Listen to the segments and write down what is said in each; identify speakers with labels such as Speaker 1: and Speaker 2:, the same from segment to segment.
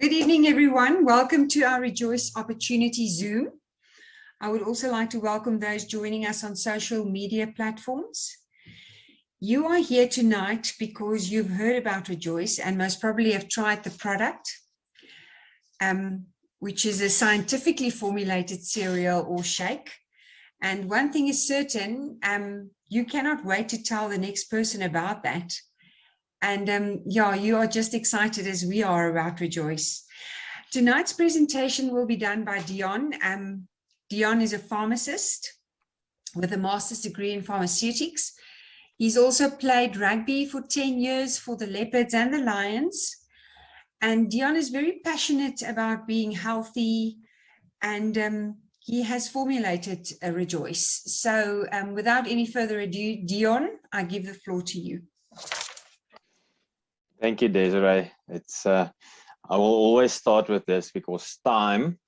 Speaker 1: Good evening, everyone. Welcome to our Rejoice Opportunity Zoom. I would also like to welcome those joining us on social media platforms. You are here tonight because you've heard about Rejoice and most probably have tried the product, which is a scientifically formulated cereal or shake. And one thing is certain, you cannot wait to tell the next person about that. And yeah, you are just excited as we are about Rejoice. Tonight's presentation will be done by Dion. Dion is a pharmacist with a master's degree in pharmaceutics. He's also played rugby for 10 years for the Leopards and the Lions. And Dion is very passionate about being healthy, and he has formulated a Rejoice. So without any further ado, Dion, I give the floor to you.
Speaker 2: Thank you, Desiree. I will always start with this because time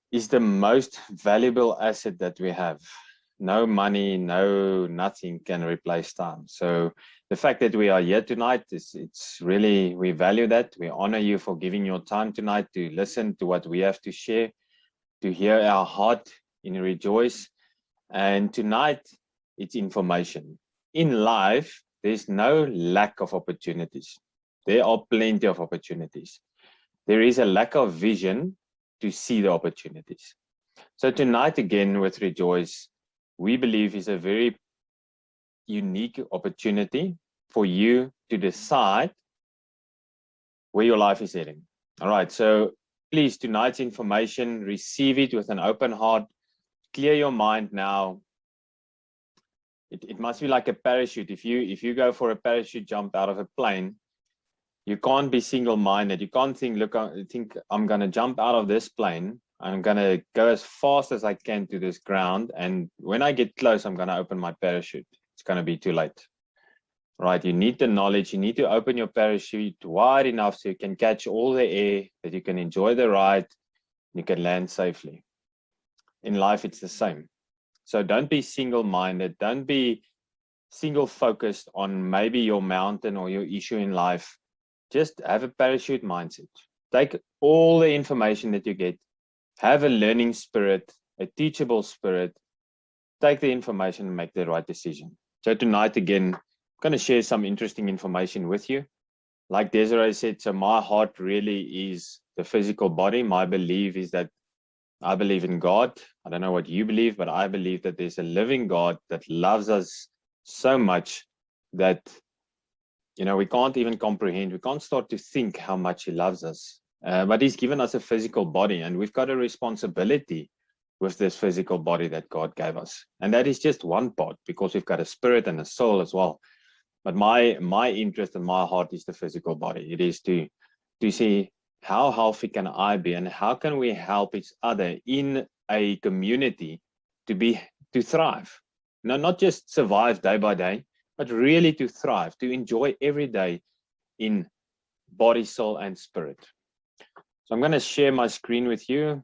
Speaker 2: is the most valuable asset that we have. No money, nothing can replace time. So the fact that we are here tonight, it's really, we value that. We honor you for giving your time tonight to listen to what we have to share, to hear our heart in Rejoice. And tonight, it's information. In life, there's no lack of opportunities. There are plenty of opportunities. There is a lack of vision to see the opportunities. So tonight, again, with Rejoice, we believe is a very unique opportunity for you to decide where your life is heading. All right, so please, tonight's information, receive it with an open heart. Clear your mind now. It must be like a parachute. If you go for a parachute jump out of a plane, you can't be single-minded. You can't think, look, I'm going to jump out of this plane. I'm going to go as fast as I can to this ground. And when I get close, I'm going to open my parachute. It's going to be too late. Right? You need the knowledge. You need to open your parachute wide enough so you can catch all the air, that you can enjoy the ride, you can land safely. In life, it's the same. So don't be single-minded. Don't be single-focused on maybe your mountain or your issue in life. Just have a parachute mindset. Take all the information that you get. Have a learning spirit, a teachable spirit. Take the information and make the right decision. So tonight, again, I'm going to share some interesting information with you. Like Desiree said, so my heart really is the physical body. My belief is that I believe in God. I don't know what you believe, but I believe that there's a living God that loves us so much that we can't even comprehend. We can't start to think how much he loves us. But he's given us a physical body, and we've got a responsibility with this physical body that God gave us. And that is just one part, because we've got a spirit and a soul as well. But my interest and my heart is the physical body. It is to see how healthy can I be, and how can we help each other in a community to thrive. Now, not just survive day by day, but really to thrive, to enjoy every day in body, soul, and spirit. So I'm going to share my screen with you.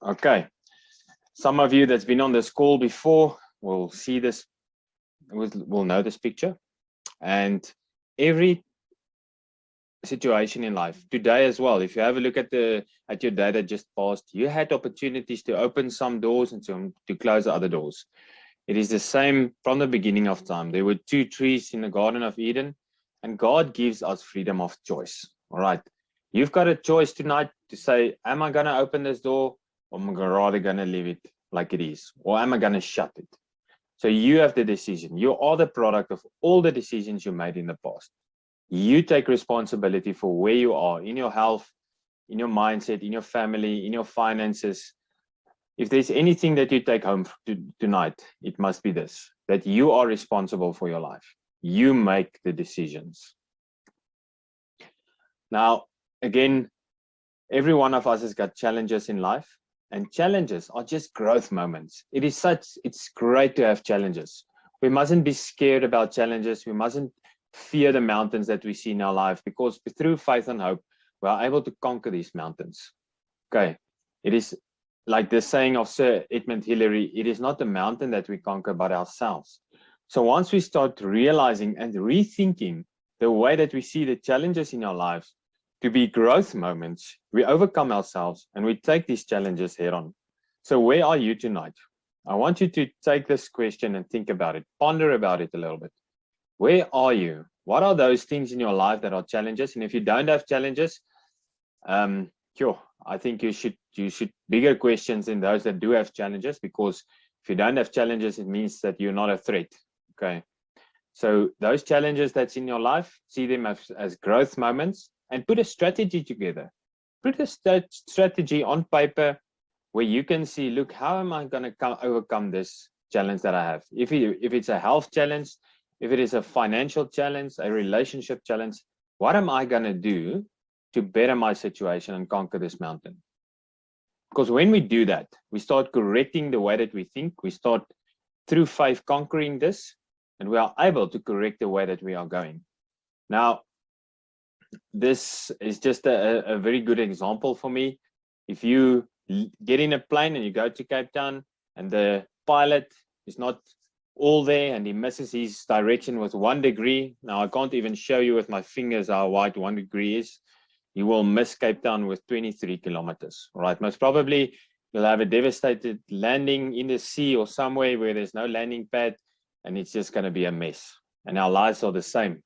Speaker 2: Okay. Some of you that's been on this call before will see this, will know this picture. And every situation in life, today as well, if you have a look at your day that just passed, you had opportunities to open some doors and to close the other doors. It is the same from the beginning of time. There were two trees in the Garden of Eden, and God gives us freedom of choice. All right. You've got a choice tonight to say, am I going to open this door, or am I rather going to leave it like it is? Or am I going to shut it? So you have the decision. You are the product of all the decisions you made in the past. You take responsibility for where you are in your health, in your mindset, in your family, in your finances. If there's anything that you take home tonight, it must be this, that you are responsible for your life. You make the decisions. Now, again, every one of us has got challenges in life, and challenges are just growth moments. It's great to have challenges. We mustn't be scared about challenges. We mustn't fear the mountains that we see in our life, because through faith and hope, we are able to conquer these mountains. Okay, it is like the saying of Sir Edmund Hillary, it is not the mountain that we conquer, but ourselves. So once we start realizing and rethinking the way that we see the challenges in our lives, to be growth moments. We overcome ourselves and we take these challenges head on. So where are you tonight? I want you to take this question and think about it, ponder about it a little bit. Where are you? What are those things in your life that are challenges? And if you don't have challenges, sure, I think you should bigger questions in those that do have challenges, because if you don't have challenges, it means that you're not a threat. Okay. So those challenges that's in your life, see them as growth moments and put a strategy together. Put a strategy on paper where you can see, look, how am I going to overcome this challenge that I have? If it's a health challenge, if it is a financial challenge, a relationship challenge, what am I going to do to better my situation and conquer this mountain? Because when we do that, we start correcting the way that we think. We start through faith conquering this, and we are able to correct the way that we are going. Now, this is just a very good example for me. If you get in a plane and you go to Cape Town and the pilot is not all there and he misses his direction with 1 degree. Now, I can't even show you with my fingers how wide 1 degree is. You will miss Cape Town with 23 kilometers, right? Most probably you'll have a devastated landing in the sea or somewhere where there's no landing pad, and it's just going to be a mess. And our lives are the same.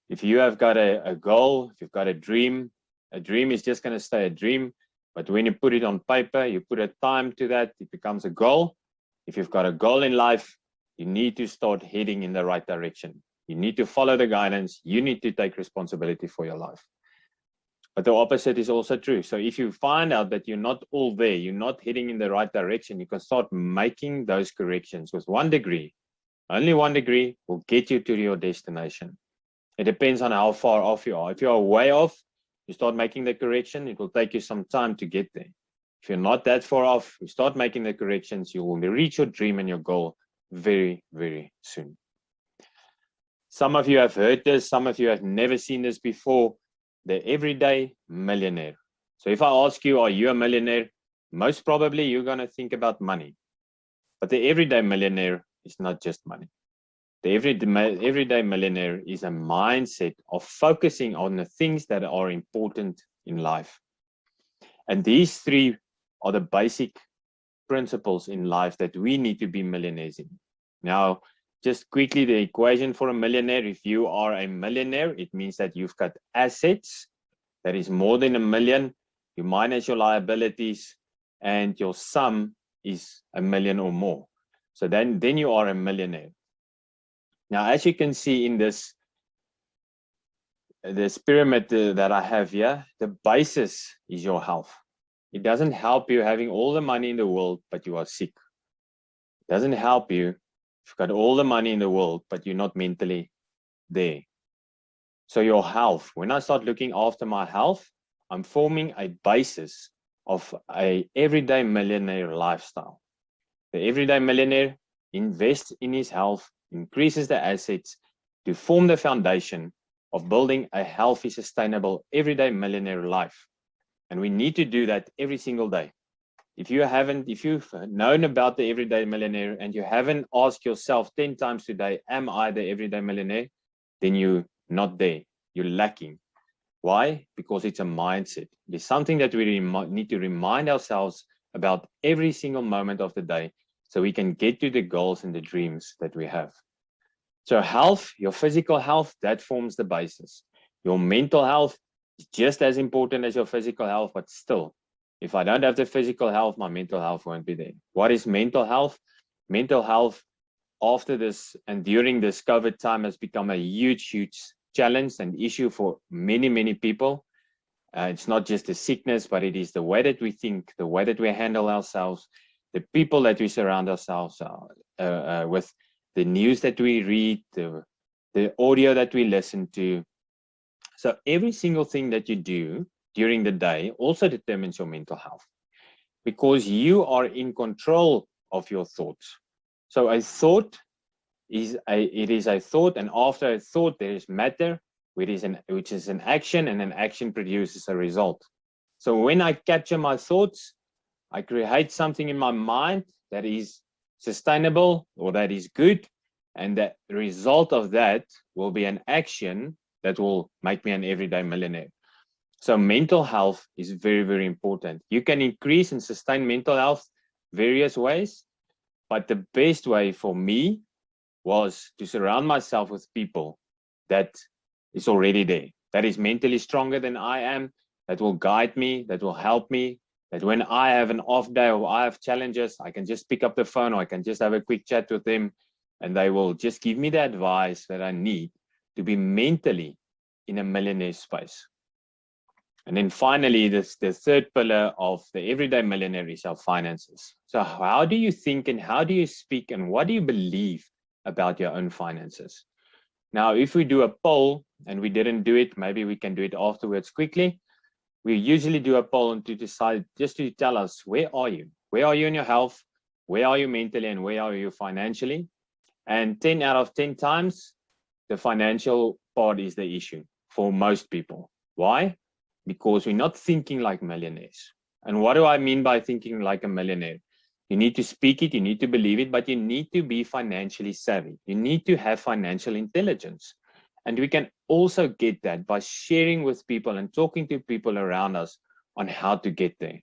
Speaker 2: If you have got a goal, if you've got a dream is just going to stay a dream. But when you put it on paper, you put a time to that, it becomes a goal. If you've got a goal in life, you need to start heading in the right direction. You need to follow the guidance. You need to take responsibility for your life. But the opposite is also true. So if you find out that you're not all there, you're not heading in the right direction, you can start making those corrections. With 1 degree, only 1 degree will get you to your destination. It depends on how far off you are. If you are way off, you start making the correction, it will take you some time to get there. If you're not that far off, you start making the corrections, you will reach your dream and your goal very, very soon. Some of you have heard this, some of you have never seen this before, the Everyday Millionaire. So if I ask you, are you a millionaire? Most probably you're going to think about money. But the Everyday Millionaire is not just money. The Everyday Millionaire is a mindset of focusing on the things that are important in life. And these 3 are the basic principles in life that we need to be millionaires in. Now, just quickly, the equation for a millionaire: if you are a millionaire, it means that you've got assets that is more than $1 million. You minus your liabilities, and your sum is $1 million or more. So then you are a millionaire. Now, as you can see in this pyramid that I have here, the basis is your health. It doesn't help you having all the money in the world, but you are sick. It doesn't help you if you've got all the money in the world, but you're not mentally there. So your health, when I start looking after my health, I'm forming a basis of a everyday millionaire lifestyle. The everyday millionaire invests in his health, increases the assets to form the foundation of building a healthy, sustainable, everyday millionaire life. And we need to do that every single day. If you've known about the Everyday Millionaire and you haven't asked yourself 10 times today, am I the Everyday Millionaire? Then you're not there. You're lacking. Why? Because it's a mindset. It's something that we need to remind ourselves about every single moment of the day so we can get to the goals and the dreams that we have. So health, your physical health, that forms the basis. Your mental health is just as important as your physical health, but still, if I don't have the physical health, my mental health won't be there. What is mental health? Mental health after this and during this COVID time has become a huge, huge challenge and issue for many, many people. It's not just a sickness, but it is the way that we think, the way that we handle ourselves, the people that we surround ourselves with, the news that we read, the audio that we listen to. So every single thing that you do during the day also determines your mental health, because you are in control of your thoughts. So a thought is a thought, and after a thought there is matter, which is an action, and an action produces a result. So when I capture my thoughts, I create something in my mind that is sustainable or that is good, and the result of that will be an action that will make me an everyday millionaire. So mental health is very, very important. You can increase and sustain mental health various ways, but the best way for me was to surround myself with people that is already there, that is mentally stronger than I am, that will guide me, that will help me, that when I have an off day or I have challenges, I can just pick up the phone or I can just have a quick chat with them and they will just give me the advice that I need to be mentally in a millionaire space. And then finally, the third pillar of the Everyday Millionaire is our finances. So how do you think and how do you speak and what do you believe about your own finances? Now, if we do a poll and we didn't do it, maybe we can do it afterwards quickly. We usually do a poll to decide, just to tell us, where are you? Where are you in your health? Where are you mentally and where are you financially? And 10 out of 10 times, the financial part is the issue for most people. Why? Because we're not thinking like millionaires. And what do I mean by thinking like a millionaire? You need to speak it, you need to believe it, but you need to be financially savvy. You need to have financial intelligence. And we can also get that by sharing with people and talking to people around us on how to get there.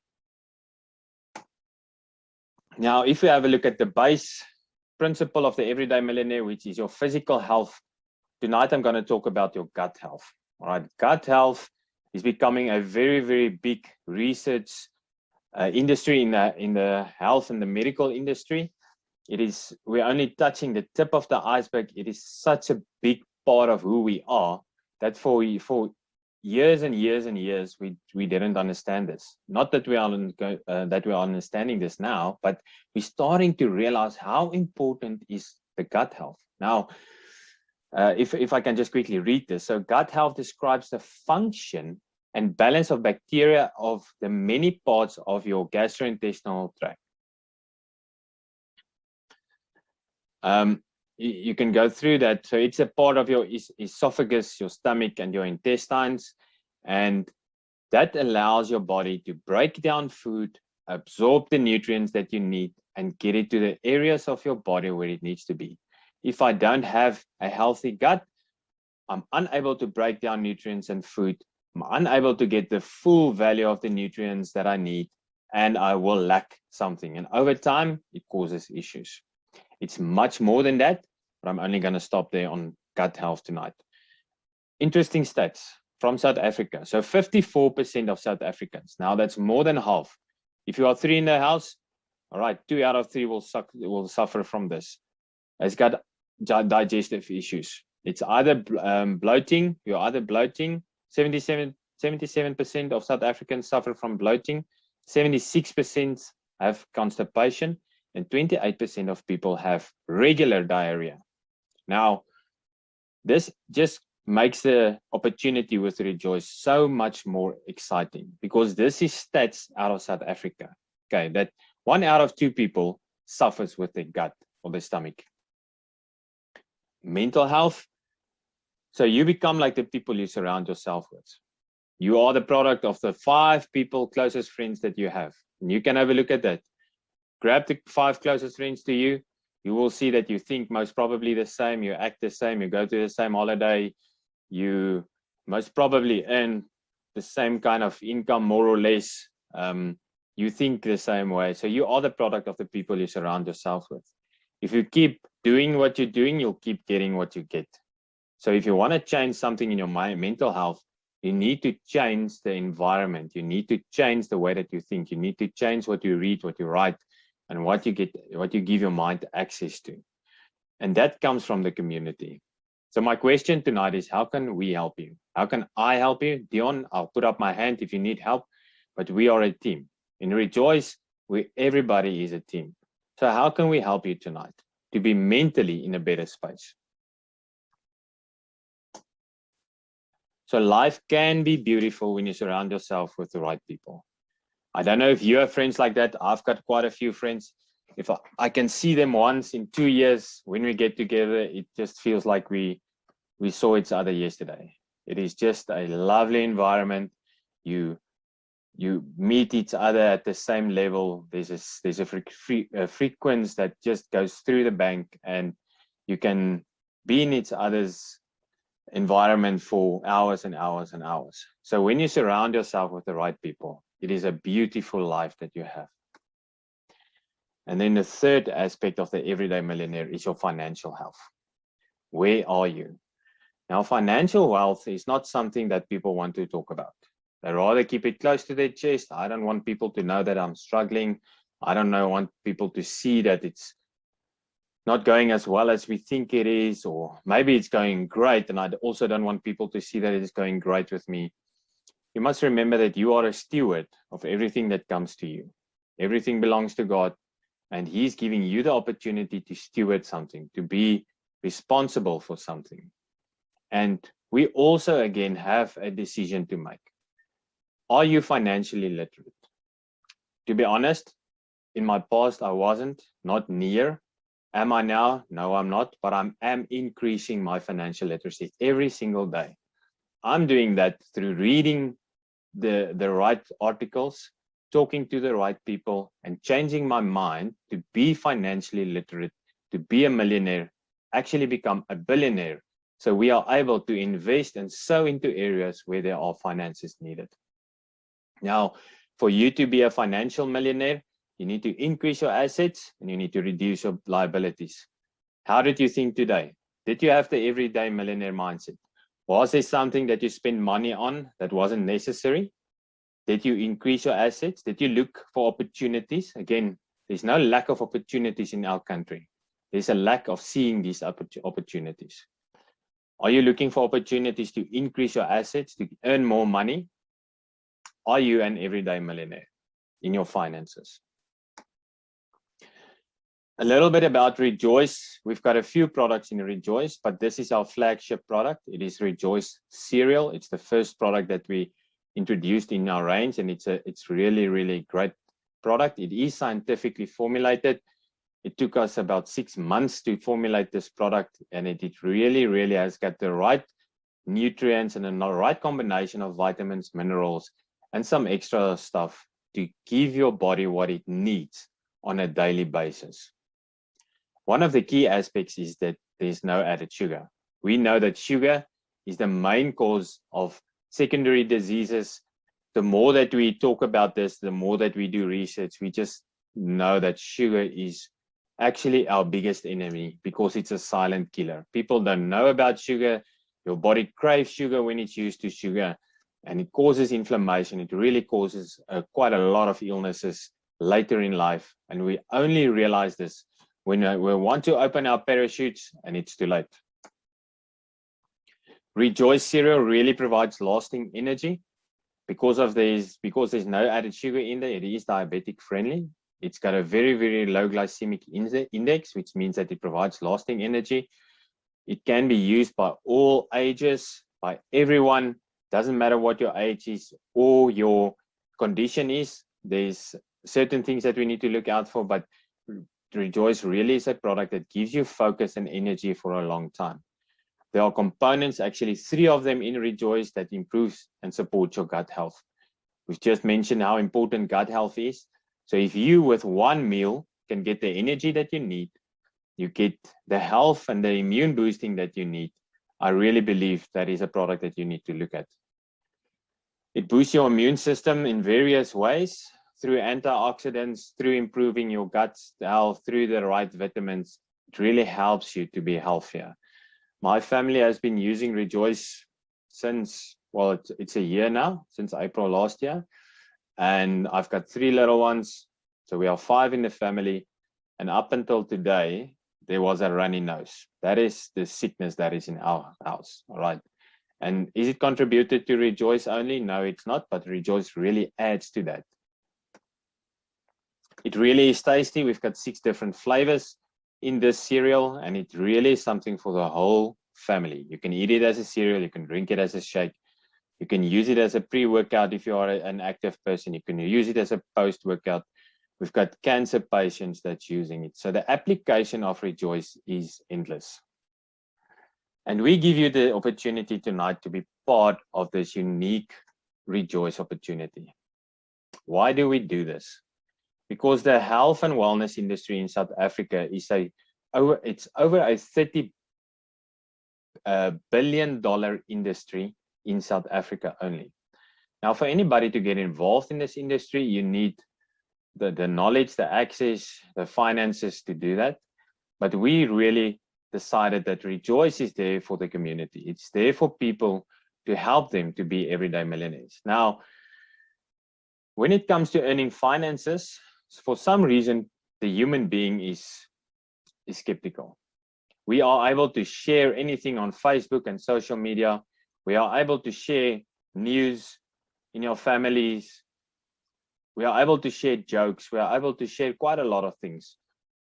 Speaker 2: Now, if we have a look at the base principle of the Everyday Millionaire, which is your physical health, tonight I'm going to talk about your gut health. All right, gut health is becoming a very, very big research industry in the health and the medical industry. We're only touching the tip of the iceberg. It is such a big part of who we are that for years and years and years we didn't understand this. Not that we are understanding this now, but we're starting to realize how important is the gut health. Now, if I can just quickly read this. So gut health describes the function and balance of bacteria of the many parts of your gastrointestinal tract. You can go through that. So it's a part of your esophagus, your stomach, and your intestines. And that allows your body to break down food, absorb the nutrients that you need, and get it to the areas of your body where it needs to be. If I don't have a healthy gut, I'm unable to break down nutrients and food. I'm unable to get the full value of the nutrients that I need, and I will lack something. And over time, it causes issues. It's much more than that, but I'm only going to stop there on gut health tonight. Interesting stats from South Africa. So 54% of South Africans, now that's more than half. If you are 3 in the house, all right, 2 out of 3 will suffer from this. It's got digestive issues. It's either bloating, you're either bloating. 77% of South Africans suffer from bloating. 76% have constipation. And 28% of people have regular diarrhea. Now, this just makes the opportunity with Rejoice so much more exciting because this is stats out of South Africa. Okay, that 1 out of 2 people suffers with the gut or the stomach. Mental health. So you become like the people you surround yourself with. You are the product of the 5 people, closest friends that you have. And you can have a look at that. Grab the 5 closest friends to you. You will see that you think most probably the same, you act the same, you go to the same holiday, you most probably earn the same kind of income, more or less. You think the same way. So you are the product of the people you surround yourself with. If you keep doing what you're doing, you'll keep getting what you get. So if you want to change something in your mental health, you need to change the environment. You need to change the way that you think. You need to change what you read, what you write, and what you give your mind access to. And that comes from the community. So my question tonight is, how can we help you? How can I help you? Dion, I'll put up my hand if you need help, but we are a team. In Rejoice, everybody is a team. So how can we help you tonight to be mentally in a better space? So life can be beautiful when you surround yourself with the right people. I don't know if you have friends like that. I've got quite a few friends. If I can see them once in 2 years, when we get together, it just feels like we saw each other yesterday. It is just a lovely environment. You meet each other at the same level. There's a frequency that just goes through the bank, and you can be in each other's environment for hours and hours and hours. So when you surround yourself with the right people, it is a beautiful life that you have. And then the third aspect of the everyday millionaire is your financial health. Where are you? Now, financial wealth is not something that people want to talk about. They rather keep it close to their chest. I don't want people to know that I'm struggling. I don't want people to see that it's not going as well as we think it is, or maybe it's going great. And I also don't want people to see that it is going great with me. You must remember that you are a steward of everything that comes to you. Everything belongs to God, and He's giving you the opportunity to steward something, to be responsible for something. And we also, again, have a decision to make. Are you financially literate? To be honest, in my past, I wasn't, not near. Am I now? No, I'm not, but I am increasing my financial literacy every single day. I'm doing that through reading the right articles, talking to the right people, and changing my mind to be financially literate, to be a millionaire, actually become a billionaire. So we are able to invest and sow into areas where there are finances needed. Now, for you to be a financial millionaire, you need to increase your assets and you need to reduce your liabilities. How did you think today? Did you have the everyday millionaire mindset? Was there something that you spent money on that wasn't necessary? Did you increase your assets? Did you look for opportunities? Again, there's no lack of opportunities in our country. There's a lack of seeing these opportunities. Are you looking for opportunities to increase your assets, to earn more money? Are you an everyday millionaire in your finances? A little bit about Rejoice. We've got a few products in Rejoice, but this is our flagship product. It is Rejoice Cereal. It's the first product that we introduced in our range, and it's really, really great product. It is scientifically formulated. It took us about 6 months to formulate this product, and it really, really has got the right nutrients and the right combination of vitamins, minerals, and some extra stuff to give your body what it needs on a daily basis. One of the key aspects is that there's no added sugar. We know that sugar is the main cause of secondary diseases. The more that we talk about this, the more that we do research, we just know that sugar is actually our biggest enemy because it's a silent killer. People don't know about sugar. Your body craves sugar when it's used to sugar, and it causes inflammation. It really causes quite a lot of illnesses later in life, and we only realize this when we want to open our parachutes and it's too late. Rejoice cereal really provides lasting energy because there's no added sugar in there. It is diabetic friendly. It's got a very, very low glycemic index, which means that it provides lasting energy. It can be used by all ages, by everyone. Doesn't matter what your age is or your condition is. There's certain things that we need to look out for, but Rejoice really is a product that gives you focus and energy for a long time. There are components, actually 3 of them in Rejoice, that improves and supports your gut health. We've just mentioned how important gut health is. So if you with one meal can get the energy that you need, you get the health and the immune boosting that you need, I really believe that is a product that you need to look at. It boosts your immune system in various ways, through antioxidants, through improving your gut health, through the right vitamins. It really helps you to be healthier. My family has been using Rejoice since, well, it's a year now, since April last year. And I've got 3 little ones. So we are 5 in the family. And up until today, there was a runny nose. That is the sickness that is in our house. All right. And is it contributed to Rejoice only? No, it's not. But Rejoice really adds to that. It really is tasty. We've got 6 different flavors in this cereal, and it really is something for the whole family. You can eat it as a cereal. You can drink it as a shake. You can use it as a pre-workout if you are an active person. You can use it as a post-workout. We've got cancer patients that's using it. So the application of Rejoice is endless. And we give you the opportunity tonight to be part of this unique Rejoice opportunity. Why do we do this? Because the health and wellness industry in South Africa is over a 30 a billion-dollar industry in South Africa only. Now, for anybody to get involved in this industry, you need the knowledge, the access, the finances to do that. But we really decided that Rejoice is there for the community. It's there for people to help them to be everyday millionaires. Now, when it comes to earning finances, for some reason, the human being is skeptical. We are able to share anything on Facebook and social media. We are able to share news in your families. We are able to share jokes. We are able to share quite a lot of things.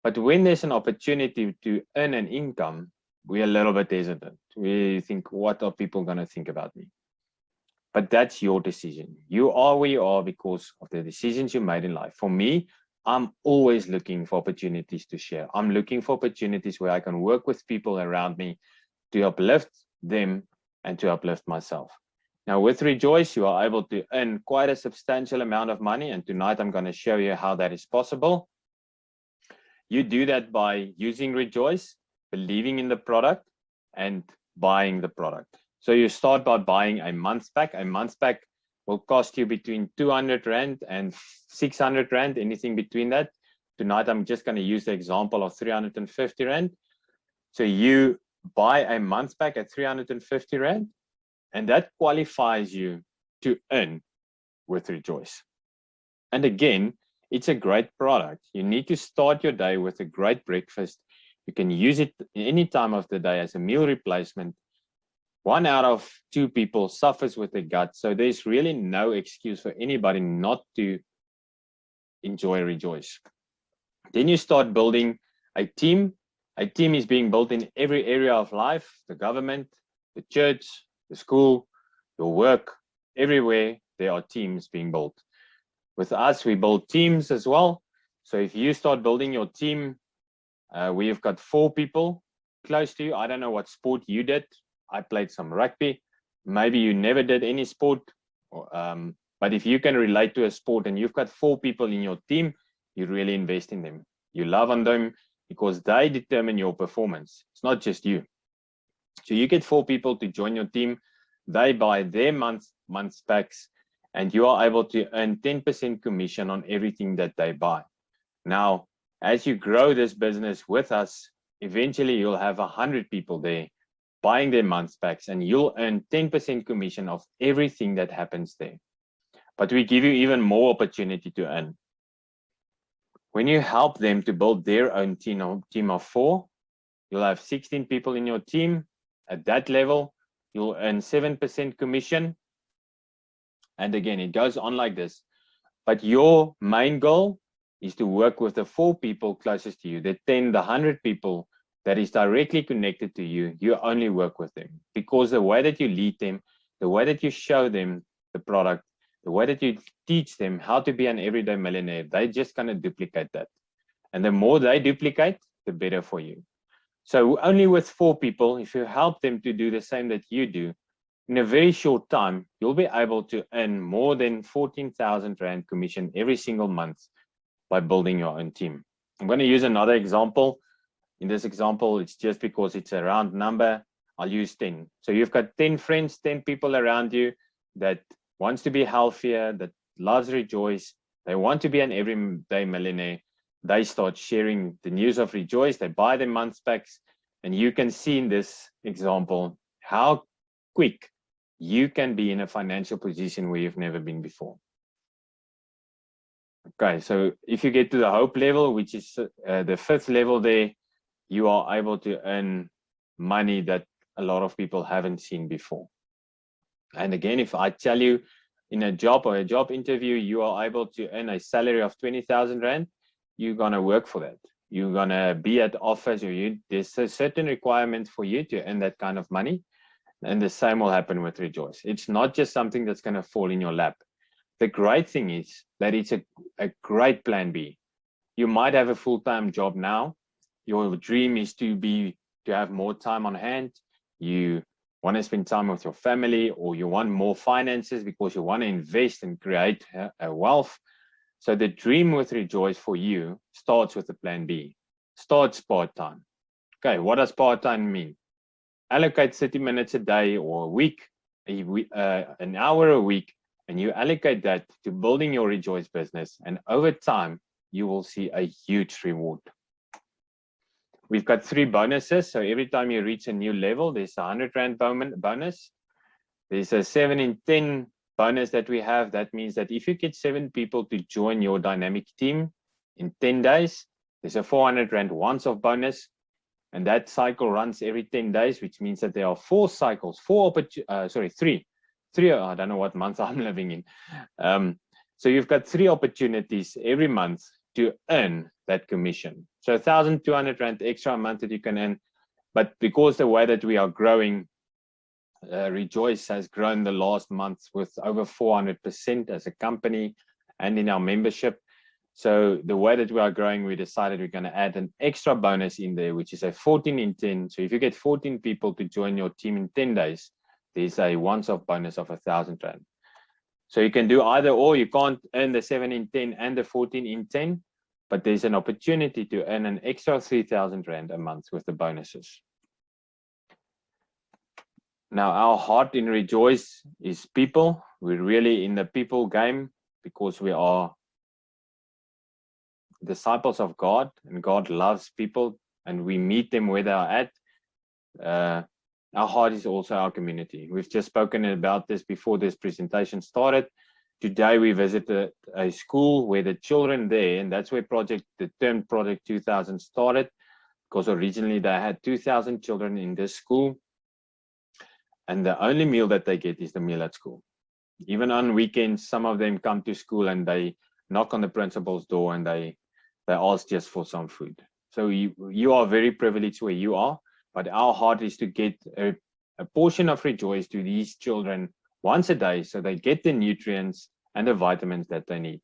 Speaker 2: But when there's an opportunity to earn an income, we're a little bit hesitant. We think, what are people going to think about me? But that's your decision. You are where you are because of the decisions you made in life. For me, I'm always looking for opportunities to share. I'm looking for opportunities where I can work with people around me to uplift them and to uplift myself. Now, with Rejoice, you are able to earn quite a substantial amount of money. And tonight, I'm going to show you how that is possible. You do that by using Rejoice, believing in the product, and buying the product. So you start by buying a month pack. A month pack will cost you between 200 Rand and 600 Rand, anything between that. Tonight, I'm just going to use the example of 350 Rand. So you buy a month pack at 350 Rand, and that qualifies you to earn with Rejoice. And again, it's a great product. You need to start your day with a great breakfast. You can use it any time of the day as a meal replacement. 1 out of 2 people suffers with the gut. So there's really no excuse for anybody not to enjoy Rejoice. Then you start building a team. A team is being built in every area of life, the government, the church, the school, your work, everywhere there are teams being built. With us, we build teams as well. So if you start building your team, we've got 4 people close to you. I don't know what sport you did. I played some rugby. Maybe you never did any sport. But if you can relate to a sport and you've got 4 people in your team, you really invest in them. You love on them because they determine your performance. It's not just you. So you get 4 people to join your team. They buy their month packs, and you are able to earn 10% commission on everything that they buy. Now, as you grow this business with us, eventually you'll have 100 people there buying their month packs, and you'll earn 10% commission of everything that happens there. But we give you even more opportunity to earn. When you help them to build their own team of 4, you'll have 16 people in your team. At that level, you'll earn 7% commission. And again, it goes on like this. But your main goal is to work with the 4 people closest to you, the 10, the 100 people that is directly connected to you. You only work with them because the way that you lead them, the way that you show them the product, the way that you teach them how to be an everyday millionaire, they're just going to duplicate that. And the more they duplicate, the better for you. So only with 4 people, if you help them to do the same that you do, in a very short time, you'll be able to earn more than 14,000 Rand commission every single month by building your own team. I'm going to use another example. In this example, it's just because it's a round number, I'll use 10. So you've got 10 friends, 10 people around you that wants to be healthier, that loves Rejoice. They want to be an everyday millionaire. They start sharing the news of Rejoice. They buy their month packs. And you can see in this example how quick you can be in a financial position where you've never been before. Okay, so if you get to the hope level, which is the 5th level there, you are able to earn money that a lot of people haven't seen before. And again, if I tell you in a job or a job interview, you are able to earn a salary of 20,000 Rand, you're going to work for that. You're going to be at office, or there's a certain requirement for you to earn that kind of money. And the same will happen with Rejoice. It's not just something that's going to fall in your lap. The great thing is that it's a great plan B. You might have a full-time job now. Your dream is to have more time on hand. You want to spend time with your family, or you want more finances because you want to invest and create a wealth. So the dream with Rejoice for you starts with the plan B. Starts part-time. Okay, what does part-time mean? allocate 30 minutes a day or a week, an hour a week, and you allocate that to building your Rejoice business, and over time, you will see a huge reward. We've got 3 bonuses. So every time you reach a new level, there's a 100 Rand bonus. There's a 7 in 10 bonus that we have. That means that if you get 7 people to join your dynamic team in 10 days, there's a 400 Rand once-off bonus. And that cycle runs every 10 days, which means that there are 4 cycles, 3. I don't know what month I'm living in. So you've got 3 opportunities every month to earn that commission. So 1,200 Rand extra a month that you can earn. But because the way that we are growing, Rejoice has grown the last month with over 400% as a company and in our membership. So the way that we are growing, we decided we're going to add an extra bonus in there, which is a 14 in 10. So if you get 14 people to join your team in 10 days, there's a once-off bonus of 1,000 Rand. So you can do either or. You can't earn the 7 in 10 and the 14 in 10, but there's an opportunity to earn an extra 3,000 Rand a month with the bonuses. Now, our heart in Rejoice is people. We're really in the people game because we are disciples of God, and God loves people, and we meet them where they are at. Our heart is also our community. We've just spoken about this before this presentation started. Today we visited a school where the children there, and that's where the term Project 2000 started, because originally they had 2,000 children in this school, and the only meal that they get is the meal at school. Even on weekends, some of them come to school and they knock on the principal's door and they ask just for some food. So you are very privileged where you are, but our heart is to get a portion of Rejoice to these children once a day so they get the nutrients and the vitamins that they need.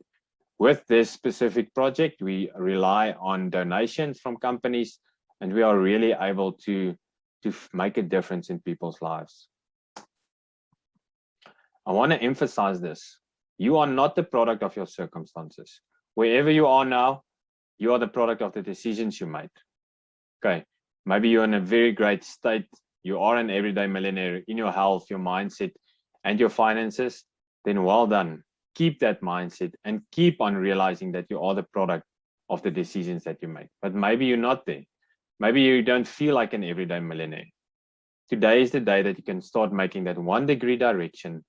Speaker 2: With this specific project, we rely on donations from companies, and we are really able to make a difference in people's lives. I want to emphasize this. You are not the product of your circumstances. Wherever you are now, you are the product of the decisions you made. Okay, maybe you're in a very great state. You are an everyday millionaire in your health, your mindset, and your finances. Then well done. Keep that mindset and keep on realizing that you are the product of the decisions that you make. But maybe you're not there. Maybe you don't feel like an everyday millionaire. Today is the day that you can start making that 1 degree direction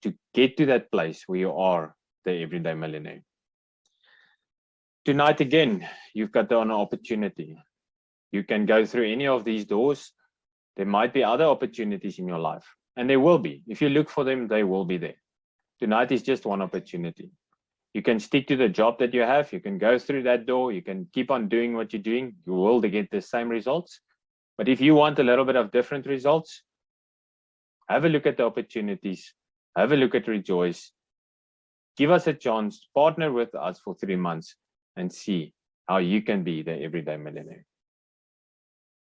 Speaker 2: to get to that place where you are the everyday millionaire. Tonight again, you've got an opportunity. You can go through any of these doors. There might be other opportunities in your life, and there will be. If you look for them, they will be there. Tonight is just one opportunity. You can stick to the job that you have. You can go through that door. You can keep on doing what you're doing. You will get the same results. But if you want a little bit of different results, have a look at the opportunities. Have a look at Rejoice. Give us a chance. Partner with us for 3 months and see how you can be the everyday millionaire.